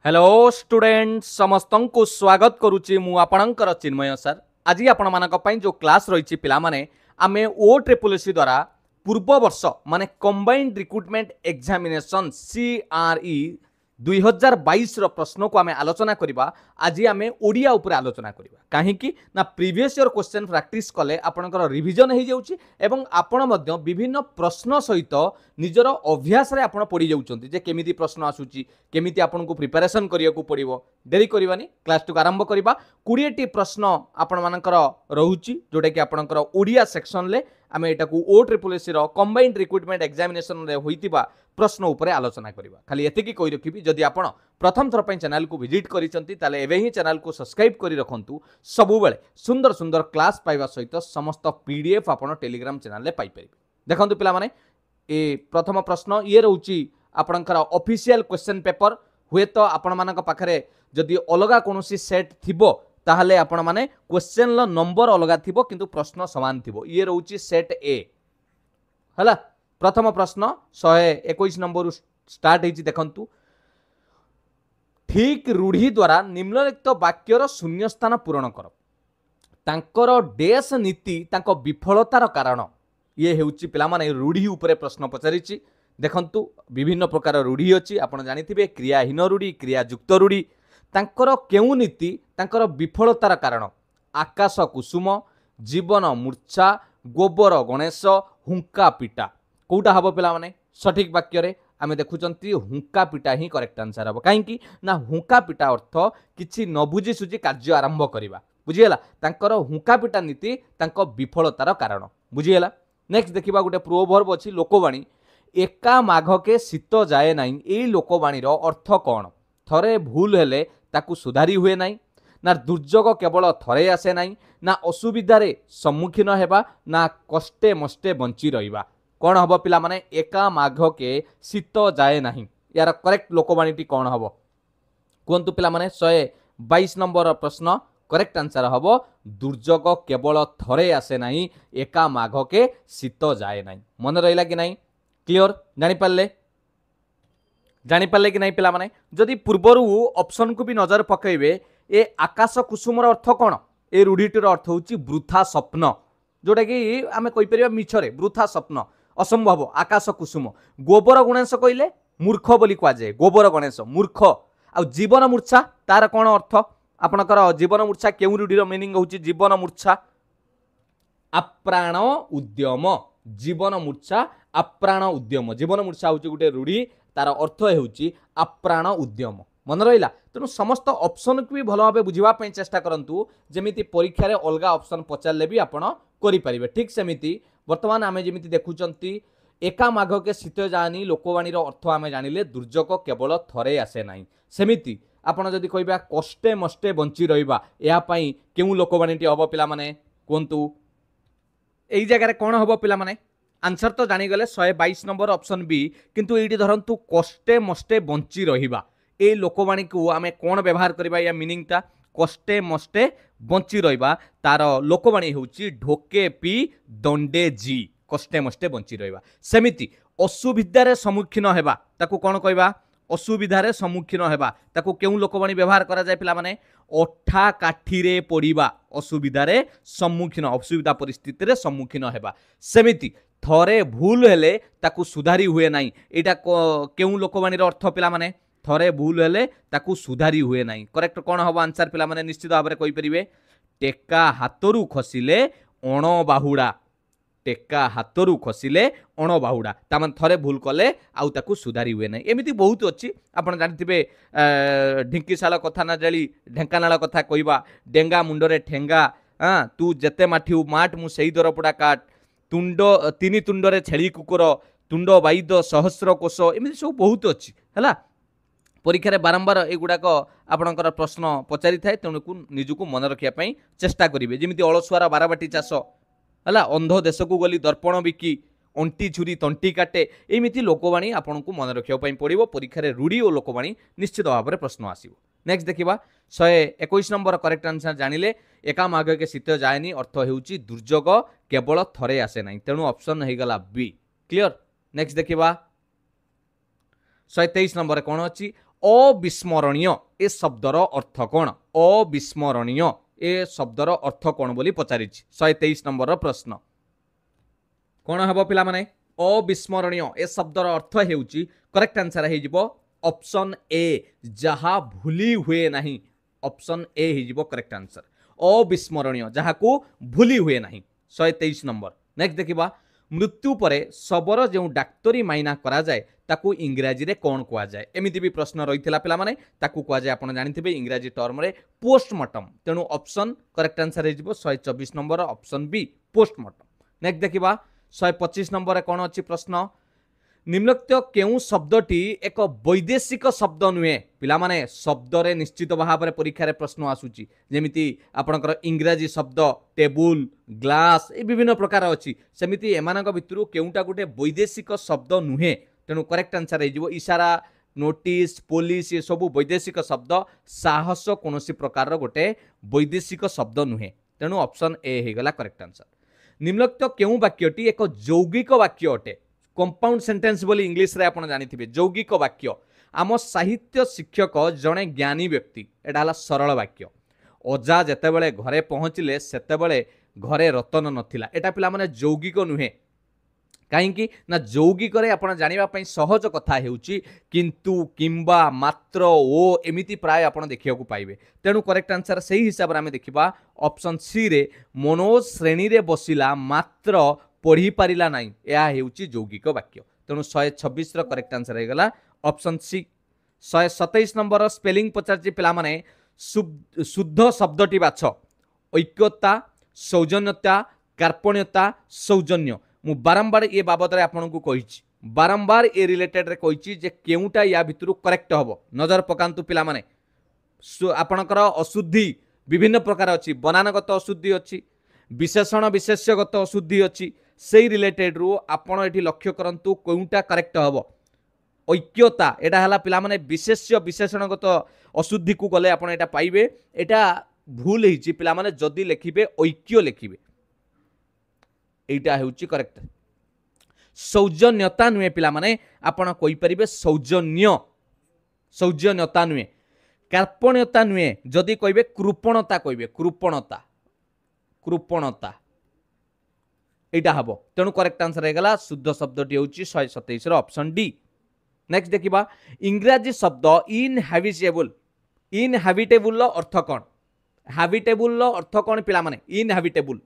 Hello student समस्त को स्वागत करुच्ची मु आपणकर चिन्मय सर आज आपण मानक पई जो क्लास रही पिला माने आमे ओ ट्रिपल एस द्वारा पूर्व वर्ष माने कंबाइंड रिक्रुटमेंट एग्जामिनेशन CRE 2022 प्रश्न को आमे आलोचना करिबा। आज आमे ओडिया ऊपर आलोचना करिबा काहेकि ना प्रीवियस ईयर क्वेश्चन प्रैक्टिस कले आपनकर रिवीजन हो जाउची एवं आपण मध्य विभिन्न प्रश्न सहित निजर अभ्यास रे आपण पड़ी जाउचंती जे केमिति प्रश्न आसुची केमिति आपनको प्रिपरेशन करिया को पड़िबो। देरी करिबानी क्लास टू आरंभ करिबा। 20 टी प्रश्न आपण मानकर रहउची जोटा कि आपनकर ओडिया सेक्शन ले आमे एटा को ओ ट्रिपल एस रो कंबाइंड रिक्रुटमेंट एग्जामिनेशन रे होइतिबा प्रश्न उपरे आलोचना करिबा। खाली एतिकी कहि रखिबी जदि आपण प्रथम थर पई चैनल को विजिट करिसंती ताले एबे ही चैनल को सब्सक्राइब करि रखंतु। सबु बेले सुंदर सुंदर क्लास पाइबा सहित समस्त पीडीएफ आपण टेलीग्राम चैनल ले पाइ परिबे। देखंतु पिला माने ए प्रथम प्रश्न ये रहउची आपणकर ऑफिशियल क्वेश्चन पेपर हुए तो आपण मानक पाखरे जदि अलगा कोनोसी सेट थिबो ताहले आपण माने क्वेश्चन लो नंबर अलगा थिबो किंतु प्रश्न समान थिबो। ये रहउची सेट ए हला। प्रथम प्रश्न 121 नंबर स्टार्ट हेची देखंतु। ठीक रूढ़ी द्वारा निम्नलिखित वाक्यर शून्य स्थान पूरण कर। तांकर डेस नीति तांको विफलतार कारण ये हेउची पिला माने रूढ़ी उपरे प्रश्न पचारिची। देखंतु विभिन्न प्रकार रूढ़ी अछि आपण जानिथिबे क्रियाहीन रूढ़ी क्रियायुक्त रूढ़ी। तांकर केउ नीति तांकर विफलतार कारण आकाश कुसुम जीवन मूर्छा गोबर गणेश हुंका पिटा कोटा हबो पिला माने सठिक वाक्य रे आमे देखुचंती हुंका पिटा ही करेक्ट आंसर हबो। काहेकि ना हुंका पिटा अर्थ किछि न बुझी सुझी कार्य आरंभ करिबा बुझियला। तांकर हुंका पिटा नीति तांको विफलतार कारण बुझियला। नेक्स्ट देखिबा गुटे प्रोवर्ब अछि लोकवाणी एका माघ के शीत जाए नाही। एई लोकवाणीर अर्थ कोन? थरे भूल हेले ताकू सुधारी हुए नाही ना दुर्योग केवल थरे आसे नाही ना असुविधारे सम्मुखीन हेबा ना कष्टे मष्टे बंची रहिबा। कौन हम पिला माने एका माघ के शीत जाए नहीं यार करेक्ट लोकवाणी कौन हम कहतु पिला माने 122 नंबर प्रश्न करेक्ट आंसर हम दुर्योग केवल थरे आसे नहीं एका माघ के शीत जाए नहीं। मन रहा कि नहीं क्लियर जानिपारे कि नहीं पिला माने जदि पूर्वर ऑप्शन को भी नजर पकेबे ए आकाश कुसुमर अर्थ कौन? ए रूढ़ीटर अर्थ होची वृथा स्वप्न जोटा कि आमे कहि परिबा मिछरे वृथा स्वप्न असंभव आकाश कुसुम। गोबर गणेश कहले मूर्ख बोली कह जाए गोबर गणेश मूर्ख। आ जीवन मूर्छा तार कौन अर्थ? आपणकर जीवन मूर्छा केउ रूढ़ीर मीनिंग होची जीवन मूर्छा आप्राण उद्यम। जीवन मूर्छा आप्राण उद्यम जीवन मूर्छा होची गुटे रूढ़ी तार अर्थ होची आप्राण उद्यम। मन रहा तेणु समस्त ऑप्शन को भी भल भाव बुझापी चेष्टा करूँ जमीती परीक्षा रे अलगा ऑप्शन पचारे भी आपड़ करें। ठीक सेमिति वर्तमान आमे जमीती देखुचंती एका माघ के शीत जानी लोकवाणीर अर्थ आमे जानिले दुर्योग केवल थरे आसे नाही। सेमिति आपण जदि कहबा कष्टे मष्टे बंची रहिबा या पई केउ लोकवाणीटी हबो पिला माने कोंतु एई जगह रे कोन हबो पिला माने आंसर तो जानी गले 122 नंबर ऑप्शन बी किंतु एडी धरंतु कष्टे मष्टे बंची रहिबा ए लोकवाणी को आमे कोन व्यवहार करबा या मीनिंग ता कष्टे मष्टे बंची रहिबा तार लोकवाणी होची ढोके पी दंडे जी कष्टे मष्टे बंची रहिबा। सेमिति असुविधारे सम्मुखीन हेबा ताकू कोन कहबा असुविधारे सम्मुखीन हेबा ताकू केउ लोकवाणी व्यवहार करा जाय पिला माने अठा काठीरे पड़िबा असुविधारे सम्मुखीन असुविधा परिस्थिति रे सम्मुखीन हेबा। सेमिति थरे भूल हेले ताकू सुधारी हुए नाही एटा केउ लोकवाणी रो अर्थ पिला माने थरे भूल हेले ताकू सुधारी हुए नाही। करेक्ट कौन हम आंसर पिला माने निश्चित भाव में कहींपर टेका हाथरू खसिले अण बाहुड़ा टेका हाथरू खसिले अण बाहुड़ा तामान थरे भूल कले आउ ताकू सुधारी हुए नाही। एमिति बहुत अच्छी आपण जानिथिबे ढिंकीशाला कथा ना जाली ढेंकानाला कथा कहबा डेंगा मुंडरे ठेंगा तू जेते माठिउ माट मु सेई दरपड़ा काट तुंड तीन तुंडरे छेली कुकुर तुंड बाईद सहस्र कोश एमिति सब बहुत अच्छी है। परीक्षा बारंबार एगुड़ाक आपणकर प्रश्न पचारि थाए तेणुकु निजुकु मन रखिया चेष्टा करेंगे। जमी अलसुआर बारबाटी चाष है अंध देश को गली दर्पण बिकी अंटी छुरी तंटी काटे एमती लोकवाणी आपन को मन रखा पड़ो। परीक्षा रूढ़ी और लोकवाणी निश्चित भाव में प्रश्न आसो। नेक्स्ट देखा 121 नंबर करेक्ट आंसर जानिले एका माघ के शीत जाएनी अर्थ होउची दुर्योग केवल थरे आसे ना तेणु ऑप्शन हो गला बी क्लियर। नेक्स्ट देखा 123 नंबर कौन अच्छी अविस्मरणीय ए शब्दर अर्थ कौन अविस्मरणीय ए शब्दर अर्थ कौन बोली पचारि 123 नंबर प्रश्न कौन हम पिला माने अविस्मरणीय ए शब्दर अर्थ हेउची करेक्ट आंसर हे जिवो ऑप्शन ए जहा भूली हुए नहीं ऑप्शन ए हे जिवो करेक्ट आंसर अविस्मरणीय जहा को भूली हुए नहीं 123 नंबर नेक्स्ट देखिबा मृत्यु परे शबर जो डाक्तरी माइना करा जाए ताकू इंग्राजी रे कौन कुआ जाए एमिति भी प्रश्न रही पिला माने ताकू कुआ जाए आपण जानिथिबे इंग्राजी टर्म रे पोस्टमार्टम तेणु ऑप्शन करेक्ट आंसर हे जिवो 124 number option B postmortem next देखिबा 125 नंबर कौन अच्छी प्रश्न निम्नलिखित केउ शब्दटी एक वैदेशिक शब्द नुहे पिला माने शब्द रे निश्चित भाव में परीक्षा रे प्रश्न आसुची जेमिति आपणकर इंग्राजी शब्द टेबुल ग्लास ए विभिन्न प्रकार अच्छी सेमिति एमानक भितरु केउटा गोटे वैदेशिक शब्द नुहे तेणु करेक्ट आंसर हे जिवो इशारा नोटिस पुलिस ये सब वैदेशिक शब्द साहस कौन प्रकार गोटे वैदेशिक शब्द नुहे तेणु ऑप्शन ए हो गला करेक्ट आंसर निम्नलिखित केउ वाक्यटी एक यौगिक वाक्य अटे कंपाउंड सेंटेंस बोली इंग्लिश रे आपण जानिथिबे यौगिक वाक्य आम साहित्य शिक्षक जड़े ज्ञानी व्यक्ति एटा हला सरल वाक्य अजा जेतेबेले घरे पहुँचले सेतेबेले घरे रतन नथिला एटा पिला माने यौगिक नुहे कहीं ना यौगिक आपण जानिबा पई सहज कथा हेउची किंतु किंबा मात्र ओ एमिति प्राय आपण देखिया को पाइबे तेणु करेक्ट आंसर सही हिसाब रे आमे देखिबा ऑप्शन सी रे मनोज श्रेणी रे बसिला मात्र पढ़ी पारिला नहीं यह हेउची यौगिक वाक्य तेणु 126 रो करेक्ट आंसर हे गला ऑप्शन सी 127 नंबर स्पेलिंग पचारची पिला माने शुद्ध शब्दटी बाछ ऐक्यता सौजन्यता कार्पण्यता सौजन्य मु बारंबार ये बाबद आपन को कही बारंबार ए रिलेटेड रे कही जे केउटा या भितरु करेक्ट हबो नजर पकांतु पिला माने आपणकर अशुद्धि विभिन्न प्रकार अच्छी बनानगत अशुद्धि अच्छी विशेषण विशेष्यगत अशुद्धि अच्छी से रिलेटेड रु आपण एठी लक्ष्य करंतु कोउटा करेक्ट हबो ऐक्यता एटा हला पिला माने विशेष्य विशेषणगत अशुद्धि को गले आपण एटा पाइबे एटा भूल हिची पिला माने जदी लिखिबे ऐक्य लिखिबे एटा हेउची करेक्ट सौजन्यता नुए पिला माने आपण कोइ परिबे सौजन्य सौजन्यता नुए कार्पण्यता नुए जदी कहबे कृपणता कहबे कृपणता कृपणता एटा हबो तेणु करेक्ट आंसर हे गला शुद्ध शब्दटी होची 127 रो ऑप्शन डी नेक्स्ट देखिबा इंग्रजी शब्द इनहैबिटेबल रो अर्थ कोन हैबिटेबल रो अर्थ कोन पिला माने इनहैबिटेबल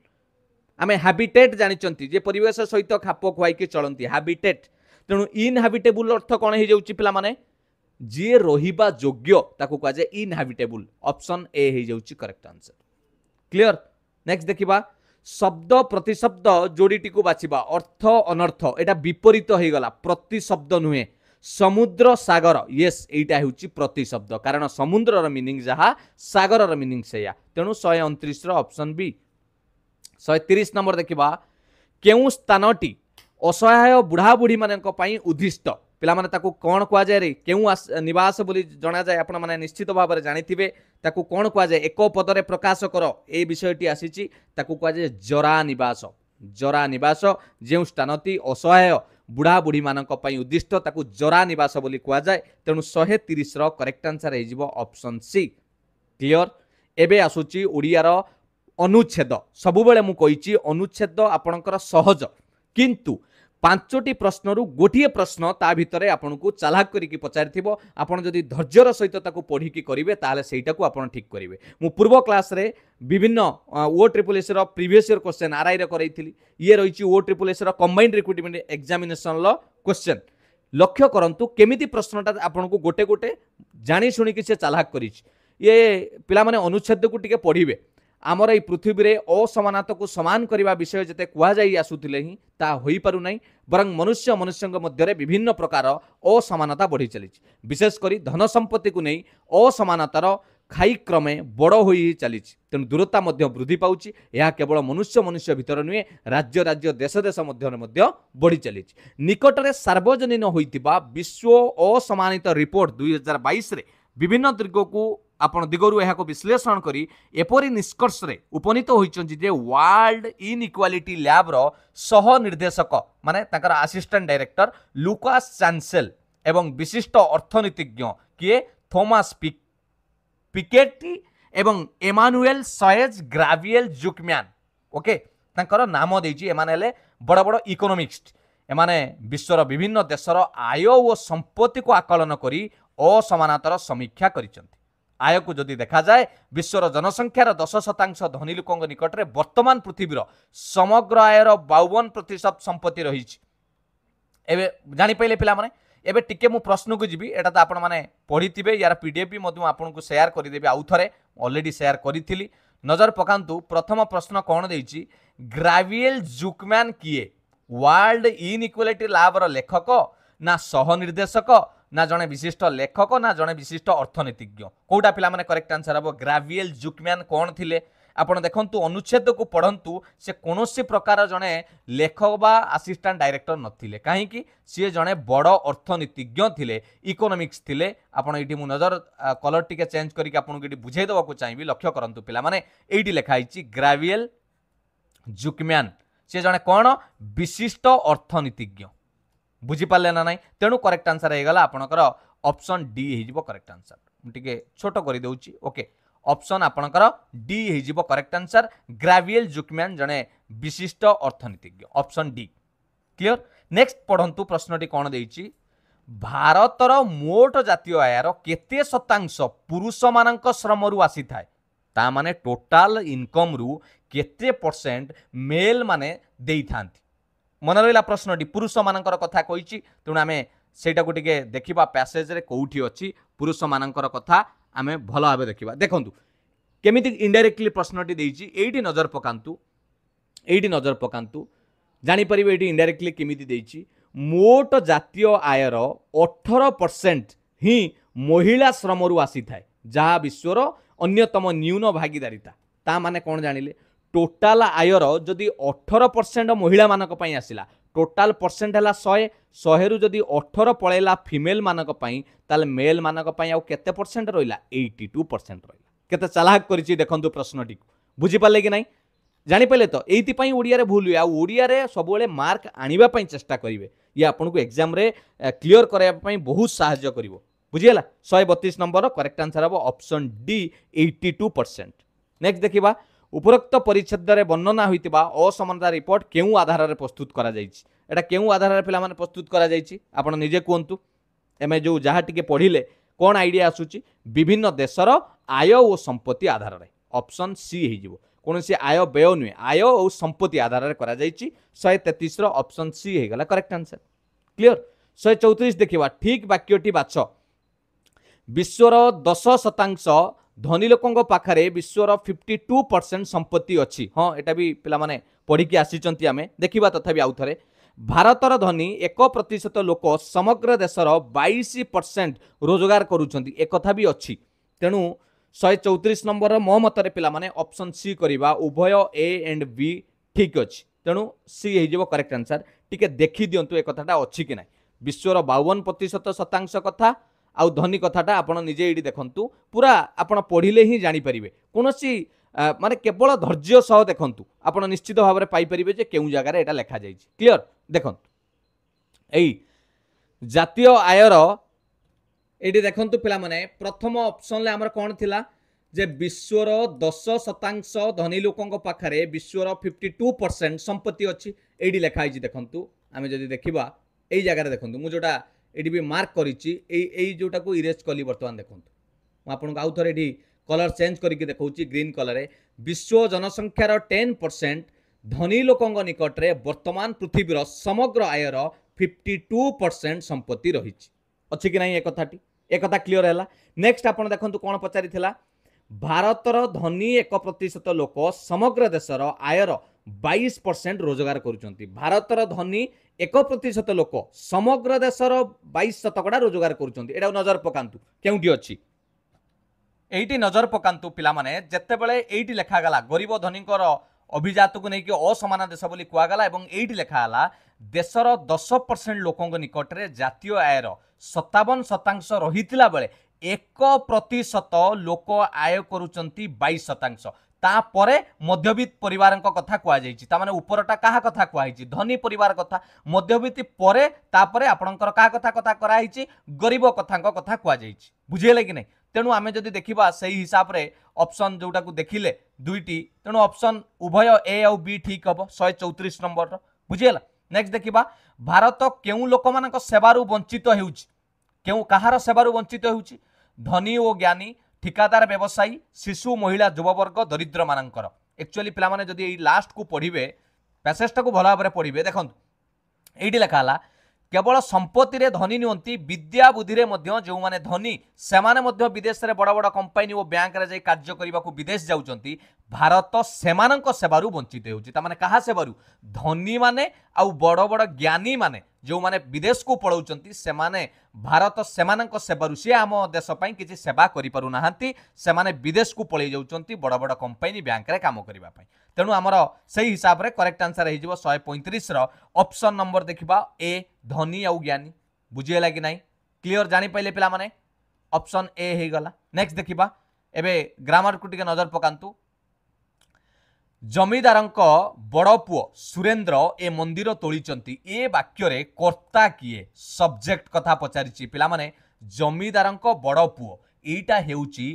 आमे हैबिटेट जानिचंती जे परिवेश सहित खाप खुआई के चलंती हैबिटेट तेणु इनहैबिटेबल अर्थ कोन हे जाउची पिला माने जे रहिबा योग्य ताको कहा जाय इनहैबिटेबल ऑप्शन ए हे जाउची करेक्ट आंसर क्लियर नेक्स्ट देखिबा शब्द प्रतिशब्द जोड़ीटी को बाछिबा अर्थ अनर्थ एटा विपरीत हो गला प्रतिशब्द नुहे समुद्र सागर यस एटा हेउची प्रतिशब्द कारण समुद्र रो मीनिंग जहा सागर रो मीनिंग सेया तेणु 129 रो ऑप्शन बी 130 नंबर देखिबा केउ स्थानटी असहाय बुढ़ा बुढ़ी मानक पई उद्दिष्ट पिला माने ताकू कोन कुआ जाय रे केउ निवास बोली जणा जाय आपण माने निश्चित भाव रे जानिथिबे ताकू कोन कुआ जाय एक पदरे प्रकाश कर ए विषयटी आसीची ताकू कुआ जाय जरा निवास जेउ स्थानटी असहाय बुढ़ा बुढ़ी मानक पई उद्दिष्ट ताकू जरा निवास बोली कुआ जाय तेणु 130 रो करेक्ट आंसर हे जिवो ऑप्शन सी क्लियर एबे आसुची ओडिया रो अनुच्छेद सबु बेले मु कहिची अनुच्छेद आपणकर सहज किंतु पांचटी प्रश्न रु गोटिए प्रश्न ता भितरे आपन को चालाक करिकी पचारिथिबो आपण जदि धैर्यर सहित ताको पढ़ी की करिवे ताले सेटा को आपण ठीक करिवे मु पूर्व क्लास रे विभिन्न ओ ट्रिपल एस रो प्रीवियस ईयर क्वेश्चन आरआई रे करैथिली ये रहिची ओ ट्रिपल एस रो कंबाइंड रिक्रूटमेंट एग्जामिनेशन लो क्वेश्चन लक्ष्य करंतु केमिति प्रश्नटा आपन को गोटे गोटे जानी सुनी कि से चालाक करिछि ये पिला माने अनुच्छेद को टिके पढ़िबे आमर এই পৃথিবীরে असमानताକୁ समान करने विषय जिते कुआई आसुले ही ता होई पारु नहीं बरं मनुष्य मनुष्य मध्य विभिन्न प्रकार असमानता बढ़ी चली विशेषकर धन संपत्ति को नहीं असमानतार खाई क्रमे बड़ हो चली तेणु दूरता वृद्धि पाउछि यह केवल मनुष्य मनुष्य भितर नुहे राज्य राज्य देश देश मध्य बढ़ी चली निकटरे सार्वजनीन होइतिबा विश्व असमानित रिपोर्ट 2022 रे विभिन्न दिगरू यह विश्लेषण करी एपरी निष्कर्ष रे उपनीत होइछन जे वर्ल्ड इनइक्वालिटी लैब रो सह निर्देशक माने ताकर असिस्टेंट डायरेक्टर लुकास चांसेल एवं विशिष्ट अर्थनीतिज्ञ किए थॉमस पिकेटी एवं एमानुएल सएज ग्राविएल जुकम्यान ओके तांकर नाम देइछि एमाने हेले बड़ बड़ इकोनॉमिस्ट एमाने विश्वर विभिन्न देशर आय और संपत्ति को आकलन करी असमानतार समीक्षा करिसंति। आय को जदि देखा जाए विश्वर जनसंख्यार 10% धनी लोक निकट में वर्तमान पृथ्वीर समग्र आयर 52% संपत्ति रही जापारे पे एबे टिके मु प्रश्न को जीवी एटा तो आपण माने पढ़ी यार पीडीएफ भी मधु आपको शेयर करदेवी आउ थे ऑलरेडी शेयर करी नजर पकांतु प्रथम प्रश्न कौन देइछि ग्राविएल जुकम्यान किए वर्ल्ड इनइक्वालिटी लैबर लेखक ना सह निर्देशक ना जड़े विशिष्ट लेखक ना जड़े विशिष्ट अर्थनीतिज्ञ कौटा पिला माने करेक्ट आंसर हम ग्राविएल जुकम्यान कौन थिले आपण देखंतु अनुच्छेद को पढ़ंतु से कौनसी प्रकार जड़े लेखक बा असिस्टेंट डायरेक्टर नथिले कहीं सी जड़े बड़ अर्थनीतिज्ञ थिले इकोनॉमिक्स थिले आपण एटी मु नजर कलर टिके चेंज करके आपन को बुझाई देबा चाहिए लक्ष्य करंतु पिला माने एटी लिखाई ग्राविएल जुकम्यान सी जड़े कौन विशिष्ट अर्थनीतिज्ञ बुझीपारे ना ना तेणु करेक्ट आंसर होगा आपणकर ऑप्शन डी हो करेक्ट आंसर टिके छोट कर दूची ओके ऑप्शन आपणकर डी हो करेक्ट आंसर ग्राविएल जुकम्यान जड़े विशिष्ट अर्थनीतिज्ञ ऑप्शन डी क्लियर। नेक्स्ट पढ़ंतु प्रश्नटी कौन देइछि भारतर मोट जातीय आयर केते शतांश पुरुष मानक श्रम रु आसी थाए ता माने टोटाल इनकम रु केते परसेंट मेल माने देई थांती मन रहा प्रश्नटी पुरुष मानकर कथा कही तेणु आम सेटा को टिके देखा पैसेज रे कौटी अच्छी पुरुष मानकर कथा आम भल भाव देखा देखूँ केमी इनडायरेक्टली प्रश्नटी देइछि एइटी नजर पकांतु जापर ये इनडायरेक्टली केमी देइछि मोट जातीय आयर 18% ही महिला श्रम रु आसी थाए जहाँ विश्वर अन्यतम न्यून भागीदारिता ता माने कौन जानिले टोटाल आयर जदि 18% महिला मानक पई आसिला टोटाल परसेंट है 100 रु जदि 18 पळेला फीमेल मानक पई ताल मेल मानक पई आउ केते परसेंट रहिला 82% रहिला केते चालाक करिछि देखंतु प्रश्नटी बुझी पाले कि नहीं जानि पले तो एइति पई ओडिया रे भूल आ ओडिया रे सबोले मार्क आनिबा पई चेष्टा करिवे ये आपन को एग्जाम रे क्लियर करबा पई बहुत सहायता करिवो बुझियला 132 नंबर करेक्ट आंसर हबो ऑप्शन डी 82%। नेक्स्ट देखिबा उपरोक्त परिच्छेद रे वर्णना होइतिबा असमानता रिपोर्ट केउ आधार रे प्रस्तुत करा जाइछि एटा केउ आधार रे पिला माने प्रस्तुत करा जाइछि आपण निजे कोंतु एमे जो जहा टिके पढिले कोन आइडिया आसुछि विभिन्न देशर आय और संपत्ति आधार रे ऑप्शन सी हे जिवो कोनोसी आय व्यय नुए आय और संपत्ति आधार रे करा जाइछि 133 रो ऑप्शन सी हे गला करेक्ट आंसर क्लियर। 134 देखिबा ठीक वाक्यटी बाछ विश्वर 10% धनी लोकों पाखरे विश्वर 52% संपत्ति अच्छी हाँ एटा भी पिला माने पढ़ी की आसीचंती आमे देखिबा तथापि आउ थरे भारतर धनी 1% लोक समग्र देशर 22% रोजगार करूछंती एक कथा भी अच्छी तेणु 134 नंबर मो मतरे पिला माने ऑप्शन सी करिबा उभय ए एंड बी ठीक अच्छी तेणु सी हे करेक्ट आंसर टिके देखि दियंतु एक कथाटा अच्छी कि ना विश्वर 52% शतांश कथा आउ धनी कथाटा आपण निजे एडी देखंतु पूरा आपण पढ़िले ही जानि परिबे कोनोसी माने केवल धैर्य सह देखंतु आपण निश्चित भाव में पाई परिबे जे केउ जगह रे एटा लेखा जाइछि क्लियर देखंतु एई जातीय आयर एडी देखंतु पिला माने प्रथम ऑप्शन ले हमर कोन थिला जे विश्वर 10% धनी लोकों पाखरे विश्वर 52% संपत्ति अच्छी एडी लेखा आइछि देखंतु आमे जदि देखिबा एई जगह रे देखंतु मु जोटा एटी भी मार्क करी जोटा को इरेज कली बर्तमान देखो आपको आउ थे ये कलर चेंज करके देखा ग्रीन कलर विश्व जनसंख्यार 10% धनी लोकों निकट में वर्तमान पृथ्वीर समग्र आयर 52% संपत्ति रही अच्छी कि नहीं एक कथा क्लियर है। नेक्स्ट आप देखो कौन पचारि भारतर धनी 1% लोक समग्र देशर आयर 22% रोजगार करुचंती भारतर धनी 1% लोक समग्र देशर 22% रोजगार करुचंती एटा नजर पकांतु केउटी अछि एइटी नजर पकांतु पिला माने जत्ते बेले एइटी लेखा गला गरीब धनीकर अभिजात को लेकिन असमान देश बोली कहगला और ये लिखाला देशर 10% लोकों निकट में जातीय आयर 57% रही बेले 1% लोक आय करुचंती 22% तापरे मध्यवित्त परिवार कथा कहुई माने उपरटा क्या कथा कहुई धनी परिवार कथा मध्यवित्त परे तापरे आपणकर क्या कथा कथा कराई गरीब कथा कथा कहुई बुझेले कि नहीं तेणु आमे जदि देखिबा सही हिसाब रे ऑप्शन जोटा को देखिले दुईटी तेणु ऑप्शन उभय ए और बी ठीक हम 134 नंबर बुझीगला। नेक्स्ट देखिबा भारत केउ लोक मानक सेवारु वंचित हेउछि केउ कहार सेवारु वंचित हेउछि धनी और ज्ञानी ठिकादार व्यवसायी शिशु महिला युववर्ग दरिद्र मानकर एक्चुअली पिला माने जदि एई लास्ट को पढ़िबे पैसेजटा को भला भाबरे पढ़िबे देखंतु एइडी लेखाला केवल संपत्ति रे धनी नुहंती विद्या बुद्धि रे मध्य जो माने धनी सेमाने मध्य विदेश रे बड़ बड़ कंपनी और बैंक रे जाई कार्य करबा को विदेश जाउचंती भारत सेमानंक सेवारु वंचित हेउची ता माने कहा सेवारु धनी माने आउ बड़ बड़ ज्ञानी माने जो माने विदेश को पळौचंती सेमाने भारत सेमानंक सेवारु से आम देश पई किछि सेवा करि पारु नाहंती सेमाने विदेश को पळै जाउचंती बड़ बड़ कंपनी बैंक रे काम करबा पई तेणु आमर सही हिसाब रे करेक्ट आंसर हो 135 ऑप्शन नंबर देखिबा ए धनी और ज्ञानी बुझीगला कि नहीं क्लियर जानी पाइले पिला माने ऑप्शन ए हे गला। नेक्स्ट देखिबा एबे ग्रामर को टिके नजर पकांतु जमीदारंक बड़ पुओ सुरेंद्र ए मंदिर तोलिचंती ए वाक्य रे कर्ता किए सब्जेक्ट कथा पचारिछि पिला माने जमीदारंक बड़ पुओ एटा हेउची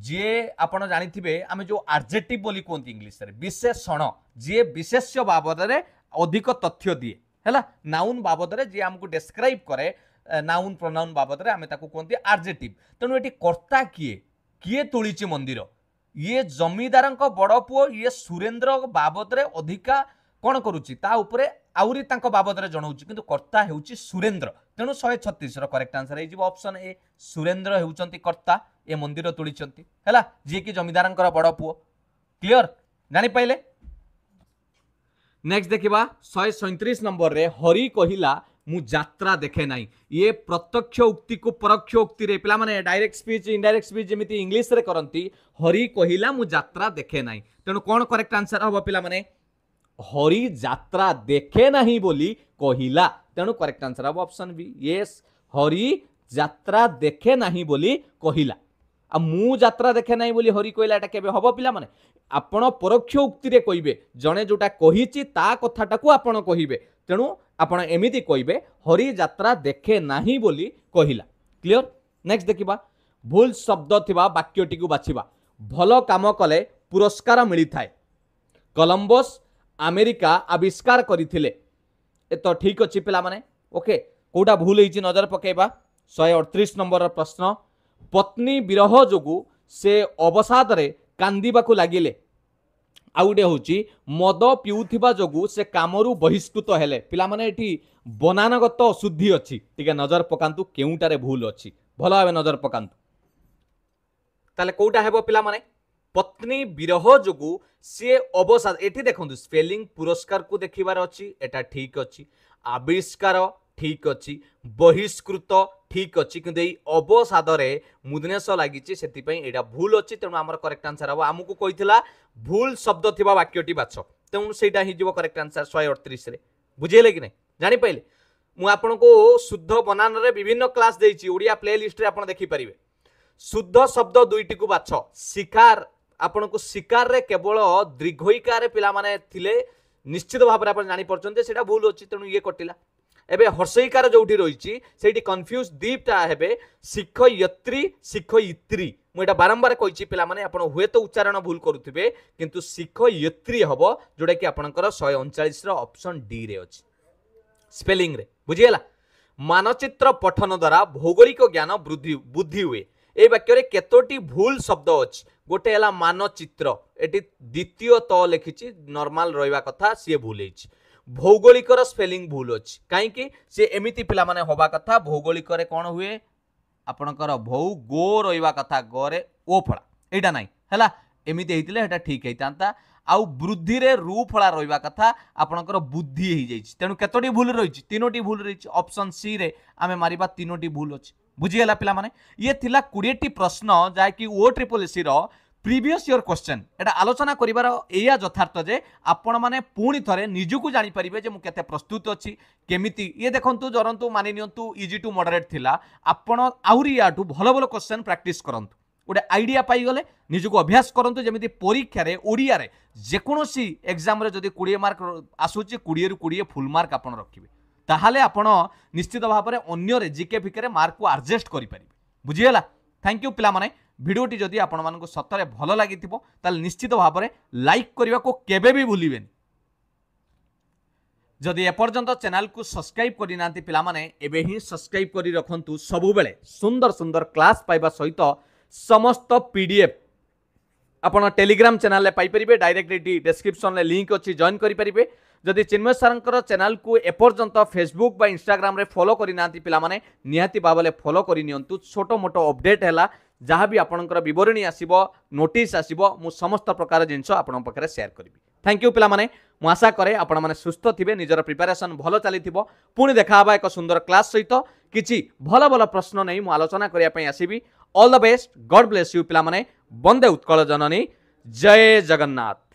जे आपण जानिथिबे आमे जो एडजेक्टिव बोली कोंती इंग्लिश रे विशेषण जे विशेष्य बाबद रे अधिक तथ्य दिए हैला नाउन बाबद रे जे हमको डिस्क्राइब करे नाउन प्रोनाउन बाबद रे आमे ताको कोंती एडजेक्टिव तेनु एटी कर्ता किए तोलिछि मंदिर ये जमीदारंक बड़ पुओ ये सुरेंद्र बाबद रे अधिका कौन करुच्ची ता उपरे आउरी तांको बाबद रे जणाउची किंतु कर्ता हेउची सुरेंद्र तेणु 136 रो करेक्ट आंसर हे ऑप्शन ए सुरेंद्र हेउचंती कर्ता ए मंदिर तोलिचंती हैला जे कि जमीदारंकर बड़ पुओ क्लियर जानि पाइले। नेक्स्ट देखिबा 137 नंबर रे हरि कहिला मु यात्रा देखे नाही ये प्रत्यक्ष उक्ति को परोक्ष उक्ति रे पिला माने डायरेक्ट स्पीच इनडायरेक्ट स्पीच जेमिति इंग्लिश रे करंती हरि कहिला मु यात्रा देखे नाही तेणु कोन करेक्ट आंसर हबो पिला माने हरि यात्रा देखे नाही बोली कहिला तेणु करेक्ट आंसर हबो ऑप्शन बी यस हरि यात्रा देखे नाही बोली कहिला आ मु यात्रा देखे नाही बोली हरि कहिला एटा केबे हबो पिला माने आपण परोक्ष उक्ति रे कहिबे जणे जोटा कहिछि ता कथाटा को आपण कहिबे तेणु आपण एमिति कहिबे हरि यात्रा देखे नाही बोली कहिला क्लियर। नेक्स्ट देखिबा भूल शब्द थिबा वाक्यटी को बाछिबा भलो काम कले पुरस्कार मिली थाए कोलंबस अमेरिका आविष्कार करथिले ए तो ठीक अछि पिला माने ओके कोडा भूल हेछि नजर पकेबा 138 नंबर प्रश्न पत्नी विरह जोगु से अवसाद रे कांदीबा को लागिले आउडे होची मद पिउथिबा जोगु से कामरू बहिष्कृत हेले पिला माने एठी बनानगत अशुद्धि अछि ठीक है नजर पकांतु केउटारे भूल अछि भलो भाबे नजर पकांतु ताले कोउटा हेबो पिला माने पत्नी विरह जोगु से अवसाद एठी देखंतु स्पेलिंग पुरस्कार को देखिबार अछि एटा ठीक अछि आविष्कार ठीक अछि बहिष्कृत ठीक अछि किंतु एई अवसाद रे मुदनेश लागिछि सेति पई एटा भूल अछि तेनु हमर करेक्ट आंसर हबो हमकु कहितला भूल शब्द थिबा वाक्यटी बाछ तेनु सेटा हि जिवो करेक्ट आंसर 138 रे बुझेले कि नै जानि पाइले मु आपनको शुद्ध बनान रे विभिन्न क्लास देइछि ओडिया प्लेलिस्ट रे आपण देखि परिबे शुद्ध शब्द दुईटी को बाछ शिकार आपनको शिकार रे केवल दीर्घइकार रे पिला माने थिले निश्चित भाव रे आपण जानि परचंते सेटा भूल अछि तेनु ये कटिला एबे हर्षईकार जोठी रहिछि सेठी कंफ्यूज दीपटा हेबे शिक्षयित्री शिक्षयित्री मु एटा बारंबार कहिछि पिला माने आपण हुए तो उच्चारण भूल करूथिबे किंतु शिक्षयित्री हबो जोडा कि आपणकर 139 रो ऑप्शन डी रे अछि स्पेलिंग रे बुझियला। मानचित्र पठन द्वारा भौगोलिक ज्ञान बुद्धि हुए ए वाक्य रे केतोटी भूल शब्द अछि गोटे हला मानचित्र एटी द्वितीय त लिखिछि नॉर्मल रहइबा कथा से भूल हेछि भौगोलिकर स्पेलिंग भूल अछि काईकि से एमिति पिला माने होबा कथा भौगोलिक रे कोन हुए आपणकर भौ गो रहइबा कथा गरे ओ फळा एटा नाही हला एमिति हेतिले एटा ठीक हेतांता आउ वृद्धि रे रू फळा रहइबा कथा आपणकर बुद्धि हे जाइछि तेनु केतोटी भूल रहिछि तीनोटी भूल रहिछि ऑप्शन सी रे आमे मारिबा तीनोटी भूल अछि बुझियला पिला माने ये थिला 20 टी प्रश्न जाय कि ओ ट्रिपल एसी रो प्रीवियस ईयर क्वेश्चन एटा आलोचना करिवार एया यथार्थ जे आपण माने पुणी थरे निजुकु जानि परिबे जे मु केते प्रस्तुत अछि केमिति ये देखंतु जरंतु मानि नियंतु इजी टू मॉडरेट थिला आपण आउरी याटू भलो भलो क्वेश्चन प्रैक्टिस करंतु गोटे आइडिया पाईगले निजको अभ्यास करंतु जमिति परीक्षा रे ओडिया रे जेकोसी एग्जाम रे जदि 20 मार्क आसुची 20 रु 20 फुल मार्क आपण रखिबे ताहाले आपण निश्चित भाव में अन्य रे जीके फिके रे मार्क को एडजस्ट करि परिबे बुझियला। थैंक यू पिला माने भिडियोटी जदि आपण मानको सतरे भलो लागिथिबो ताल निश्चित भाव में लाइक करबा को केबे भी भूलिबेनी। जदि एपर्यंत चैनल को सब्सक्राइब करि नांती पिला माने एबे ही सब्सक्राइब करि रखंतु सबु बेले सुंदर सुंदर क्लास पाइबा सहित समस्त पीडीएफ आपण टेलीग्राम चैनल ले पाई परिबे डायरेक्टली डिस्क्रिप्शन ले लिंक अछि जॉइन करि परिबे। जदि चिन्मय सरंकर चैनल को एपर्यंत फेसबुक बा इंस्टाग्राम रे फॉलो करि नांती पिला माने निहाती बाबले फॉलो करि नियंतु छोटो मोटो अपडेट हैला जहाँ भी आपणकर विवरणी आसीबो नोटिस आसीबो मु समस्त प्रकार जिंस आपण पकरे शेयर करिबी। थैंक यू पिला माने मु आशा करे आपण माने सुस्थ थिबे निजर प्रिपरेशन भलो चलीथिबो पुणी देखा हबा एक सुंदर क्लास सहित किछि भलो भलो प्रश्न नै मु आलोचना करिया पई आसीबी। All the best God bless you पिला माने वंदे उत्कल जननी जय जगन्नाथ।